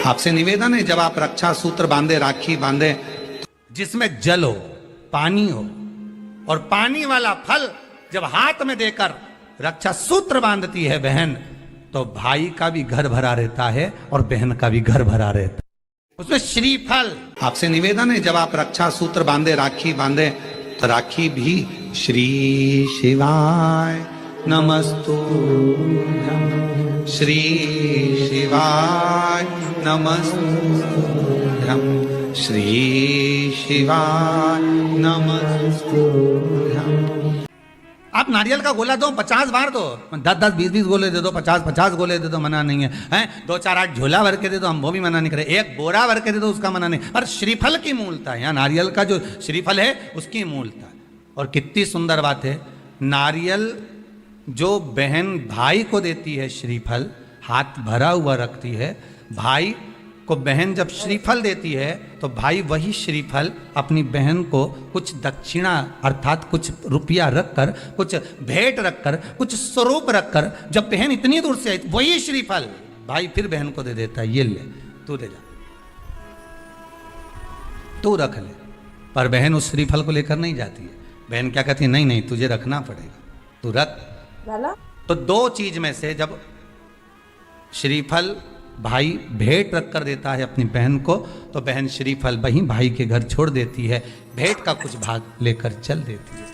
आपसे निवेदन है, जब आप रक्षा सूत्र बांधे, राखी बांधे, जिसमें जल हो, पानी हो, और पानी वाला फल जब हाथ में देकर रक्षा सूत्र बांधती है बहन, तो भाई का भी घर भरा रहता है और बहन का भी घर भरा रहता है। उसमें श्रीफल। आपसे निवेदन है, जब आप रक्षा सूत्र बांधे, राखी बांधे, तो राखी भी श्री शिवाय नमस्तुभ्यं, श्री शिवाय नमस्तुभ्यं, श्री शिवाय नमस्तुभ्यं। आप नारियल का गोला दो 50 बार दो, 10-10, 20-20 गोले दे दो, 50-50 गोले दे दो, मना नहीं है, हैं? 2-4-8 झोला भर के दे दो, हम वो भी मना नहीं करे, एक बोरा भर के दे दो, उसका मना नहीं। और श्रीफल की मूलता है, यहाँ नारियल का जो श्रीफल है उसकी मूलता है। और कितनी सुंदर बात है, नारियल जो बहन भाई को देती है श्रीफल, हाथ भरा हुआ रखती है, भाई को बहन जब श्रीफल देती है तो भाई वही श्रीफल अपनी बहन को कुछ दक्षिणा अर्थात कुछ रुपया रखकर, कुछ भेंट रखकर, कुछ स्वरूप रखकर, जब बहन इतनी दूर से आई वही श्रीफल भाई फिर बहन को दे देता है, ये ले तू दे जा, तू रख ले। पर बहन उस श्रीफल को लेकर नहीं जाती है, बहन क्या कहती है, नहीं नहीं तुझे रखना पड़ेगा, तू रख। तो दो चीज में से जब श्रीफल भाई भेंट रख कर देता है अपनी बहन को, तो बहन श्रीफल वही भाई के घर छोड़ देती है, भेंट का कुछ भाग लेकर चल देती है।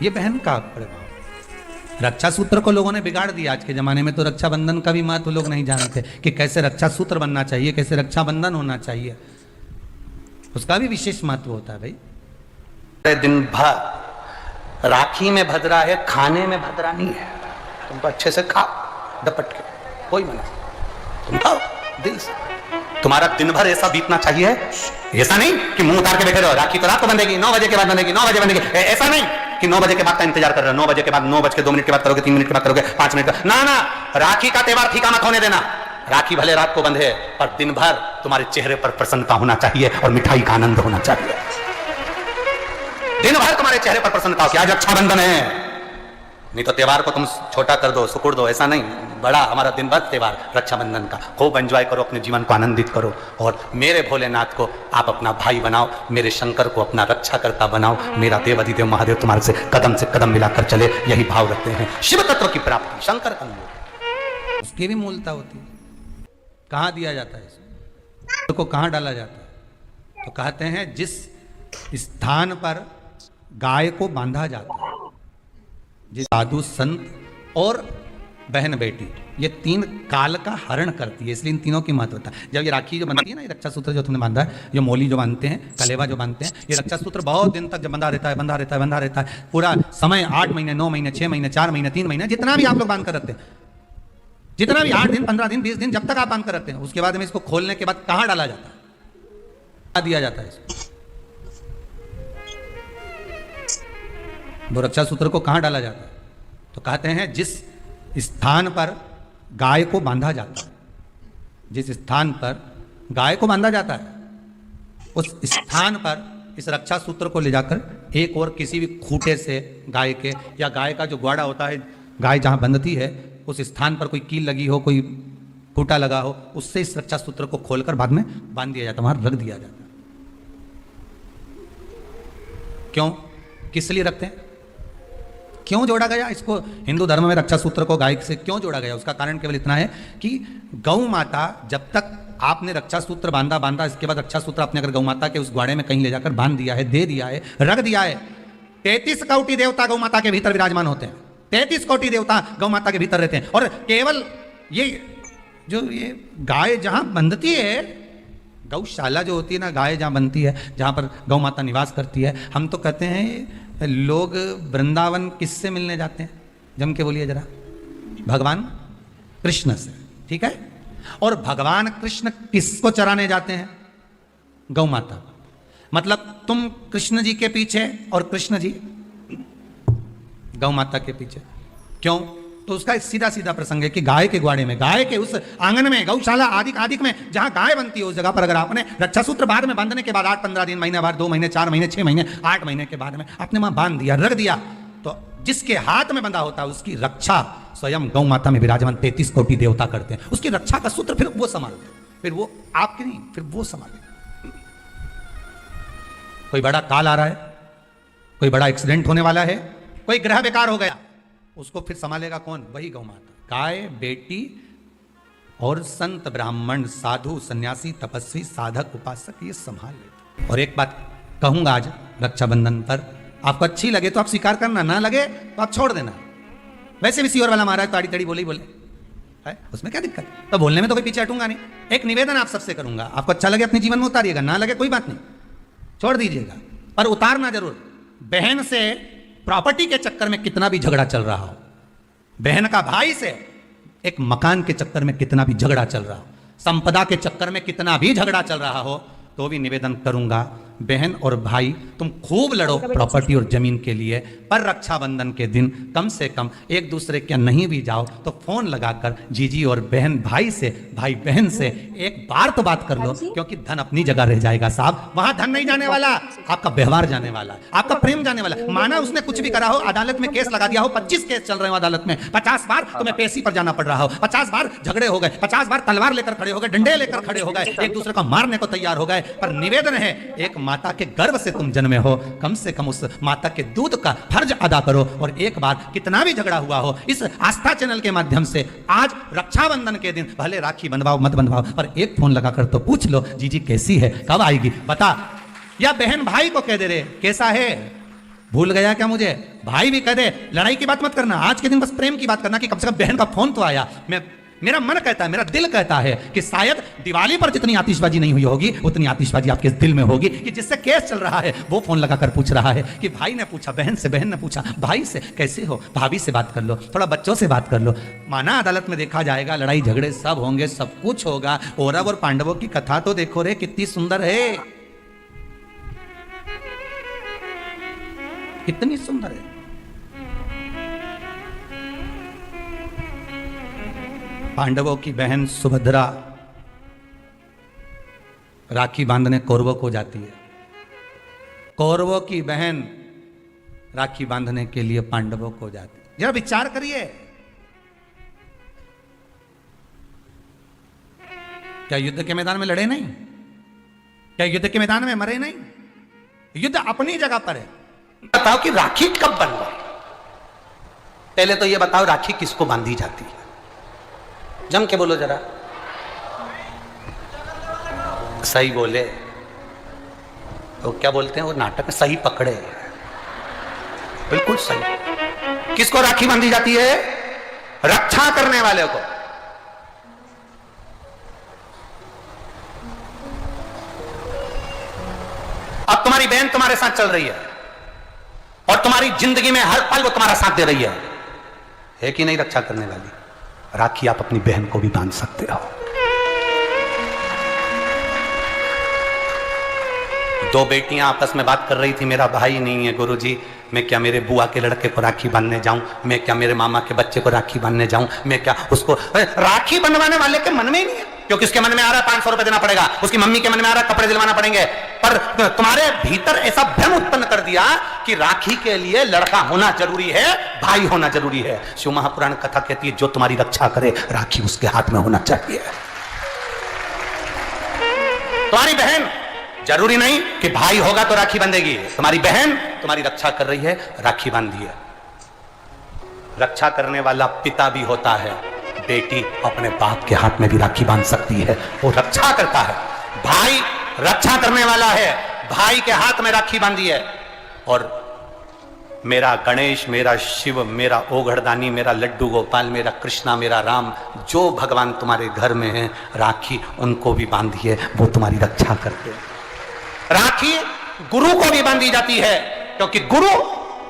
ये बहन का प्रभाव। रक्षा सूत्र को लोगों ने बिगाड़ दिया आज के जमाने में, तो रक्षाबंधन का भी महत्व लोग नहीं जानते कि कैसे रक्षा सूत्र बनना चाहिए, कैसे रक्षाबंधन होना चाहिए, उसका भी विशेष महत्व होता है भाई। दिन भर राखी में भद्रा है, खाने में भद्रा नहीं है, तुम तो अच्छे से खाओ डपट के, कोई मना, तुम खाओ दिल से। तुम्हारा दिन भर ऐसा बीतना चाहिए, ऐसा नहीं कि मुंह उतार के बैठे रहो, राखी तो रात को बंधेगी, 9 बजे के बाद बंधेगी, 9 बजे बंधेगी, ऐसा नहीं कि 9 बजे के बाद का इंतजार कर रहे हो, 9 बजे के बाद 9:02 के बाद करोगे, 3 मिनट के बाद करोगे, 5 मिनट का, ना ना, राखी का त्योहार फीका मत होने देना। राखी भले रात को बंधे, पर दिन भर तुम्हारे चेहरे पर प्रसन्नता होना चाहिए और मिठाई का आनंद होना चाहिए। दिन भर तुम्हारे चेहरे पर प्रसन्नता हो कि आज रक्षाबंधन है, नहीं तो त्योहार को तुम छोटा कर दो, सुकुड़ दो, ऐसा नहीं, बड़ा हमारा दिन भर त्योहार रक्षाबंधन का, खूब एंजॉय करो, अपने जीवन को आनंदित करो। और मेरे भोलेनाथ को आप अपना भाई बनाओ, मेरे शंकर को अपना रक्षाकर्ता बनाओ, मेरा देव अधिदेव महादेव तुम्हारे से कदम मिलाकर चले, यही भाव रखते हैं। शिव तत्व की प्राप्ति शंकर का मूल, उसकी भी मूलता होती है। कहाँ दिया जाता है इसको, को कहाँ डाला जाता है, तो कहते हैं जिस स्थान पर गाय को बांधा जाता है, जिस साधु संत और बहन बेटी, ये 3 काल का हरण करती है, इसलिए इन तीनों की महत्वता। जब ये राखी जो बनती है ना, ये रक्षा सूत्र जो तुमने बांधा है, जो मोली जो बांधते हैं, कलेवा जो बांधते हैं, ये रक्षा सूत्र बहुत दिन तक जब बंधा रहता है, पूरा समय 8 महीने, 9 महीने, 6 महीने, 4 महीने, 3 महीने, जितना भी आप लोग बांध कर रखते हैं, जितना भी 8 दिन, 15 दिन, 20 दिन, जब तक आप बांध कर रखते हैं, उसके बाद में इसको खोलने के बाद कहाँ डाला जाता है, कहाँ दिया जाता है इसको, वो रक्षा सूत्र को कहाँ डाला जाता है, तो कहते हैं जिस स्थान पर गाय को बांधा जाता है, जिस स्थान पर गाय को बांधा जाता है, उस स्थान पर इस रक्षा सूत्र को ले जाकर एक और किसी भी खूंटे से गाय के, या गाय का जो ग्वाड़ा होता है, गाय जहां बंधती है उस स्थान पर कोई कील लगी हो, कोई खूंटा लगा हो, उससे इस रक्षा सूत्र को खोलकर बाद में बांध दिया जाता है, वहां रख दिया जाता है। क्यों, किस लिए रखते हैं, क्यों जोड़ा गया इसको हिंदू धर्म में, रक्षा सूत्र को गाय से क्यों जोड़ा गया, उसका कारण केवल इतना है कि गौ माता, जब तक आपने रक्षा सूत्र बांधा, इसके बाद रक्षा सूत्र आपने अगर गौ माता के उस ग्वाड़े में कहीं ले जाकर बांध दिया है, दे दिया है, रख दिया है, 33 कोटि देवता गौ माता के भीतर विराजमान होते हैं, 33 कोटि देवता गौ माता के भीतर रहते हैं, और केवल ये जो ये गाय जहां बंधती है, गौशाला जो होती है ना, गाय जहां बनती है, जहां पर गौ माता निवास करती है, हम तो कहते हैं लोग वृंदावन किससे मिलने जाते हैं, जम के बोलिए जरा, भगवान कृष्ण से, ठीक है। और भगवान कृष्ण किसको चराने जाते हैं, गौ माता। मतलब तुम कृष्ण जी के पीछे और कृष्ण जी गौ माता के पीछे, क्यों, तो उसका सीधा सीधा प्रसंग है कि गाय के ग्वाड़े में, गाय के उस आंगन में, गौशाला आदि में जहां गाय बनती है, उस जगह पर अगर आपने रक्षा सूत्र बाद में बांधने के बाद 8-15 दिन, महीना बाद, 2 महीने, 4 महीने, 6 महीने, 8 महीने के बाद में आपने वहां बांध दिया, रख दिया, तो जिसके हाथ में बंधा होता है उसकी रक्षा स्वयं गौ माता में विराजमान 33 कोटि देवता करते हैं, उसकी रक्षा का सूत्र फिर वो संभालते हैं। फिर वो आपके नहीं, फिर वो संभालेगा। कोई बड़ा काल आ रहा है, कोई बड़ा एक्सीडेंट होने वाला है, कोई ग्रह बेकार हो गया, उसको फिर संभालेगा कौन? वही गौ माता। गाय, बेटी और संत, ब्राह्मण, साधु, सन्यासी, तपस्वी, साधक, उपासक ये संभाल लेते। और एक बात कहूंगा आज रक्षाबंधन पर, आपको अच्छी लगे तो आप स्वीकार करना, ना लगे तो आप छोड़ देना। वैसे भी सियोर वाला महाराज ताड़ी ताड़ी बोले ही बोले है, उसमें क्या दिक्कत? तो बोलने में तो कोई पीछे हटूंगा नहीं। एक निवेदन आप सबसे करूंगा, आपको अच्छा लगे अपने जीवन में उतारिएगा, ना लगे कोई बात नहीं, छोड़ दीजिएगा, पर उतारना जरूर। बहन से प्रॉपर्टी के चक्कर में कितना भी झगड़ा चल रहा हो, बहन का भाई से एक मकान के चक्कर में कितना भी झगड़ा चल रहा हो, संपदा के चक्कर में कितना भी झगड़ा चल रहा हो, तो भी निवेदन करूंगा, बहन और भाई तुम खूब लड़ो प्रॉपर्टी और जमीन के लिए, पर रक्षाबंधन के दिन कम से कम एक दूसरे के नहीं भी जाओ तो फोन लगाकर जीजी और बहन भाई से, भाई बहन से एक बार तो बात कर लो, क्योंकि धन अपनी जगह रह जाएगा साहब, वहां धन नहीं जाने वाला, आपका व्यवहार जाने वाला, आपका प्रेम जाने वाला। माना उसने कुछ भी करा हो, अदालत में केस लगा दिया हो, 25 केस चल रहे हो अदालत में, 50 बार तुम्हें पेशी पर जाना पड़ रहा हो, 50 बार झगड़े हो गए, 50 बार तलवार लेकर खड़े हो गए, डंडे लेकर खड़े हो गए, एक दूसरे को मारने को तैयार हो गए, पर निवेदन है, एक माता के गर्भ से तुम जन्मे हो, कम से कम उस माता के दूध का फर्ज अदा करो। और एक बार कितना भी झगड़ा हुआ हो, इस आस्था चैनल के माध्यम से आज रक्षाबंधन के दिन भले राखी बंधवाओ मत बंधवाओ, पर एक फोन लगाकर तो पूछ लो, जीजी कैसी है, कब आएगी बता। या बहन भाई को कह दे रहे कैसा है, भूल गया क्या मुझे, भाई भी कह दे, लड़ाई की बात मत करना, आज के दिन बस प्रेम की बात करना, कि कम से कम बहन का फोन तो आया। मेरा मन कहता है, मेरा दिल कहता है कि शायद दिवाली पर जितनी आतिशबाजी नहीं हुई होगी, उतनी आतिशबाजी आपके दिल में होगी, कि जिससे केस चल रहा है वो फोन लगाकर पूछ रहा है कि भाई ने पूछा बहन से, बहन ने पूछा भाई से, कैसे हो, भाभी से बात कर लो, थोड़ा बच्चों से बात कर लो। माना अदालत में देखा जाएगा, लड़ाई झगड़े सब होंगे, सब कुछ होगा। कौरव और पांडवों की कथा तो देखो रे, कितनी सुंदर है, कितनी सुंदर है। पांडवों की बहन सुभद्रा राखी बांधने कौरवों को जाती है, कौरवों की बहन राखी बांधने के लिए पांडवों को जाती है। जरा विचार करिए, क्या युद्ध के मैदान में लड़े नहीं, क्या युद्ध के मैदान में मरे नहीं, युद्ध अपनी जगह पर है। बताओ कि राखी कब बंधवा, पहले तो ये बताओ राखी किसको बांधी जाती है, जम के बोलो जरा, सही बोले तो क्या बोलते हैं वो नाटक में, सही पकड़े, बिल्कुल सही। किसको राखी बांधी जाती है? रक्षा करने वाले को। अब तुम्हारी बहन तुम्हारे साथ चल रही है और तुम्हारी जिंदगी में हर पल वो तुम्हारा साथ दे रही है कि नहीं रक्षा करने वाली? राखी आप अपनी बहन को भी बांध सकते हो। दो बेटियां आपस में बात कर रही थी, मेरा भाई नहीं है गुरुजी, मैं क्या मेरे बुआ के लड़के को राखी बांधने जाऊं, मैं क्या मेरे मामा के बच्चे को राखी बांधने जाऊं, मैं क्या उसको, राखी बंधवाने वाले के मन में ही नहीं है, क्योंकि उसके मन में आ रहा है 500 रुपए देना पड़ेगा, उसकी मम्मी के मन में आ रहा है कपड़े दिलवाना पड़ेंगे। पर तुम्हारे भीतर ऐसा भ्रम उत्पन्न कर दिया कि राखी के लिए लड़का होना जरूरी है, भाई होना जरूरी है। शिव महापुराण कथा कहती है जो तुम्हारी रक्षा करे राखी उसके हाथ में होना चाहिए। तुम्हारी बहन जरूरी नहीं कि भाई होगा तो राखी बंधेगी, तुम्हारी बहन तुम्हारी रक्षा कर रही है, राखी बांधिए। रक्षा करने वाला पिता भी होता है, बेटी अपने बाप के हाथ में भी राखी बांध सकती है, वो रक्षा करता है। भाई रक्षा करने वाला है, भाई के हाथ में राखी बांधी है। और मेरा गणेश, मेरा शिव, मेरा ओघड़दानी, मेरा लड्डू गोपाल, मेरा कृष्णा, मेरा राम, जो भगवान तुम्हारे घर में है राखी उनको भी बांधिए, वो तुम्हारी रक्षा करते हैं। राखी गुरु को भी बांधी जाती है, क्योंकि गुरु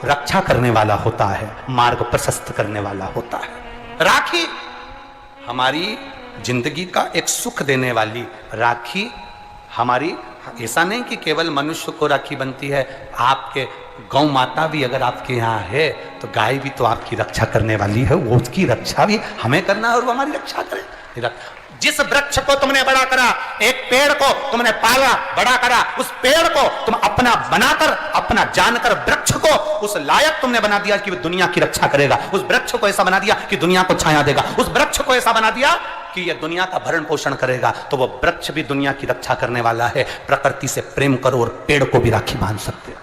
रक्षा करने वाला होता है, मार्ग प्रशस्त करने वाला होता है। राखी हमारी जिंदगी का एक सुख देने वाली, राखी हमारी, ऐसा नहीं कि केवल मनुष्य को राखी बनती है, आपके गौ माता भी अगर आपके यहाँ है तो गाय भी तो आपकी रक्षा करने वाली है, वो उसकी रक्षा भी हमें करना है और वो हमारी रक्षा करे। जिस वृक्ष को तुमने बड़ा करा, एक पेड़ को तुमने पाला बड़ा करा, उस पेड़ को तुम अपना बनाकर, अपना जानकर वृक्ष को उस लायक तुमने बना दिया कि वो दुनिया की रक्षा करेगा। उस वृक्ष को ऐसा बना दिया कि दुनिया को छाया देगा। उस वृक्ष को ऐसा बना दिया कि यह दुनिया का भरण पोषण करेगा तो वो वृक्ष भी दुनिया की रक्षा करने वाला है। प्रकृति से प्रेम करो और पेड़ को भी राखी बांध सकते हो।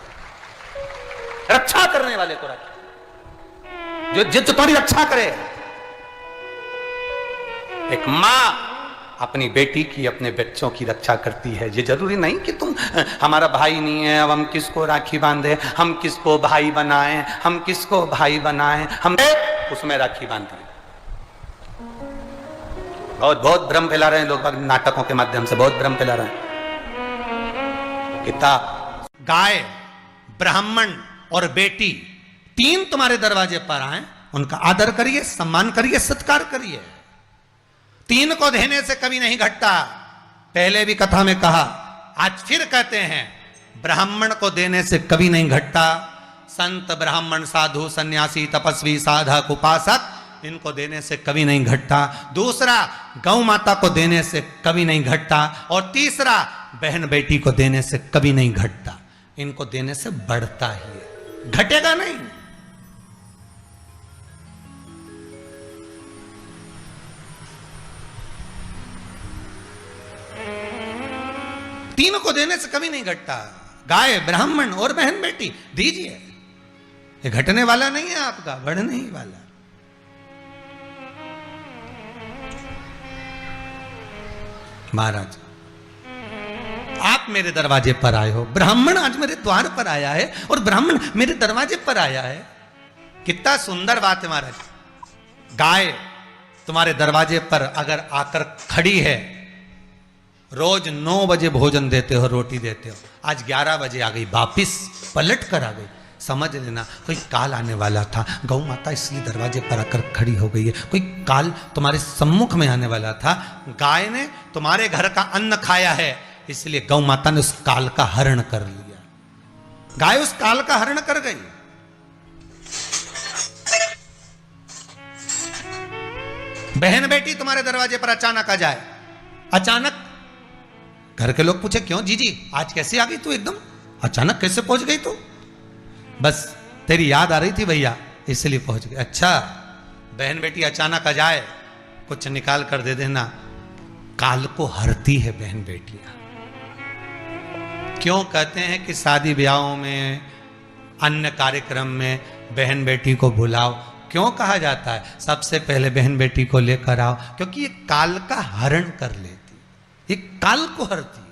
रक्षा करने वाले को राखी, जो तुम्हारी रक्षा करे। एक मां अपनी बेटी की, अपने बच्चों की रक्षा करती है। ये जरूरी नहीं कि तुम हमारा भाई नहीं है, अब हम किसको राखी बांधे, हम किसको भाई बनाएं, हम किसको भाई बनाएं, हम उसमें राखी बांधे। बहुत भ्रम फैला रहे हैं लोग, नाटकों के माध्यम से बहुत भ्रम फैला रहे हैं। किताब, गाय, ब्राह्मण और बेटी तीन तुम्हारे दरवाजे पर आए, उनका आदर करिए, सम्मान करिए, सत्कार करिए। तीन को देने से कभी नहीं घटता। पहले भी कथा में कहा, आज फिर कहते हैं, ब्राह्मण को देने से कभी नहीं घटता। संत, ब्राह्मण, साधु, सन्यासी, तपस्वी, साधक, उपासक, इनको देने से कभी नहीं घटता। दूसरा, गौ माता को देने से कभी नहीं घटता। और तीसरा, बहन बेटी को देने से कभी नहीं घटता। इनको देने से बढ़ता ही है, घटेगा नहीं। तीनों को देने से कभी नहीं घटता। गाय, ब्राह्मण और बहन बेटी दीजिए। ये घटने वाला नहीं है आपका, बढ़ने ही वाला। महाराज, आप मेरे दरवाजे पर आए हो, ब्राह्मण आज मेरे द्वार पर आया है और ब्राह्मण मेरे दरवाजे पर आया है। कितना सुंदर बात है महाराज। गाय तुम्हारे दरवाजे पर अगर आकर खड़ी है, रोज 9 बजे भोजन देते हो, रोटी देते हो, आज 11 बजे आ गई, वापिस पलट कर आ गई, समझ लेना कोई काल आने वाला था। गौ माता इसलिए दरवाजे पर आकर खड़ी हो गई है, कोई काल तुम्हारे सम्मुख में आने वाला था। गाय ने तुम्हारे घर का अन्न खाया है, इसलिए गौ माता ने उस काल का हरण कर लिया। गाय उस काल का हरण कर गई। बहन बेटी तुम्हारे दरवाजे पर अचानक आ जाए, अचानक घर के लोग पूछे, क्यों जीजी आज कैसे आ गई तू, एकदम अचानक कैसे पहुंच गई तू? बस तेरी याद आ रही थी भैया, इसलिए पहुंच गई। अच्छा, बहन बेटी अचानक आ जाए, कुछ निकाल कर दे देना। काल को हरती है बहन बेटियां। क्यों कहते हैं कि शादी ब्याहों में, अन्य कार्यक्रम में बहन बेटी को बुलाओ? क्यों कहा जाता है सबसे पहले बहन बेटी को लेकर आओ? क्योंकि ये काल का हरण कर लेती, ये काल को हरती है।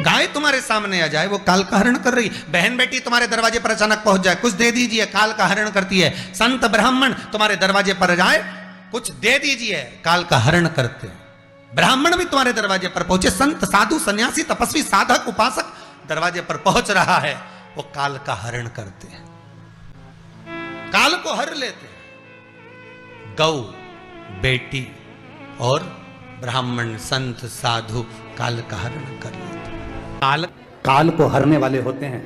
गाय तुम्हारे सामने आ जाए, वो काल का हरण कर रही। बहन बेटी तुम्हारे दरवाजे पर अचानक पहुंच जाए, कुछ दे दीजिए, काल का हरण करती है। संत ब्राह्मण तुम्हारे दरवाजे पर जाए, कुछ दे दीजिए, काल का हरण करते हैं। ब्राह्मण भी तुम्हारे दरवाजे पर पहुंचे, संत, साधु, सन्यासी, तपस्वी, साधक, उपासक दरवाजे पर पहुंच रहा है, वो काल का हरण करते हैं, काल को हर लेते हैं। गौ, बेटी और ब्राह्मण, संत, साधु काल का हरण कर लेते हैं। काल को हरने वाले होते हैं।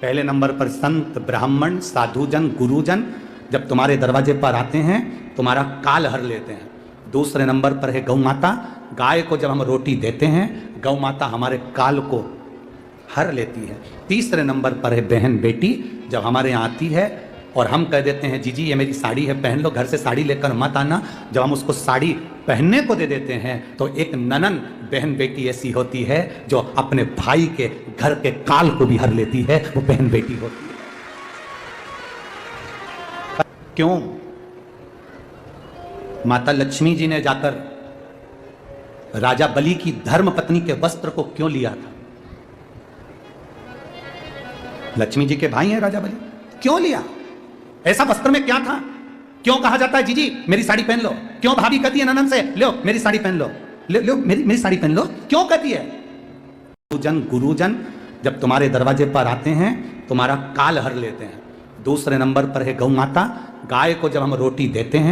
पहले नंबर पर संत, ब्राह्मण, साधुजन, गुरुजन जब तुम्हारे दरवाजे पर आते हैं, तुम्हारा काल हर लेते हैं। दूसरे नंबर पर है गौ माता। गाय को जब हम रोटी देते हैं, गौ माता हमारे काल को हर लेती है। तीसरे नंबर पर है बहन बेटी, जब हमारे यहाँ आती है और हम कह देते हैं जीजी ये मेरी साड़ी है, पहन लो, घर से साड़ी लेकर मत आना। जब हम उसको साड़ी पहनने को दे देते हैं, तो एक ननन बहन बेटी ऐसी होती है जो अपने भाई के घर के काल को भी हर लेती है, वो बहन बेटी होती है। क्यों? माता लक्ष्मी जी ने जाकर राजा बलि की धर्म पत्नी के वस्त्र को क्यों लिया था? लक्ष्मी जी के भाई हैं राजा बलि, क्यों लिया? ऐसा वस्त्र में क्या था? क्यों कहा जाता है जीजी मेरी साड़ी पहन लो? क्यों भाभी कहती है ननन से लो मेरी साड़ी पहन लो, लो मेरी साड़ी पहन लो, क्यों कहती है? गुरुजन जब तुम्हारे दरवाजे पर आते हैं, तुम्हारा काल हर लेते हैं। दूसरे नंबर पर है गौ माता। गाय को जब हम रोटी देते हैं,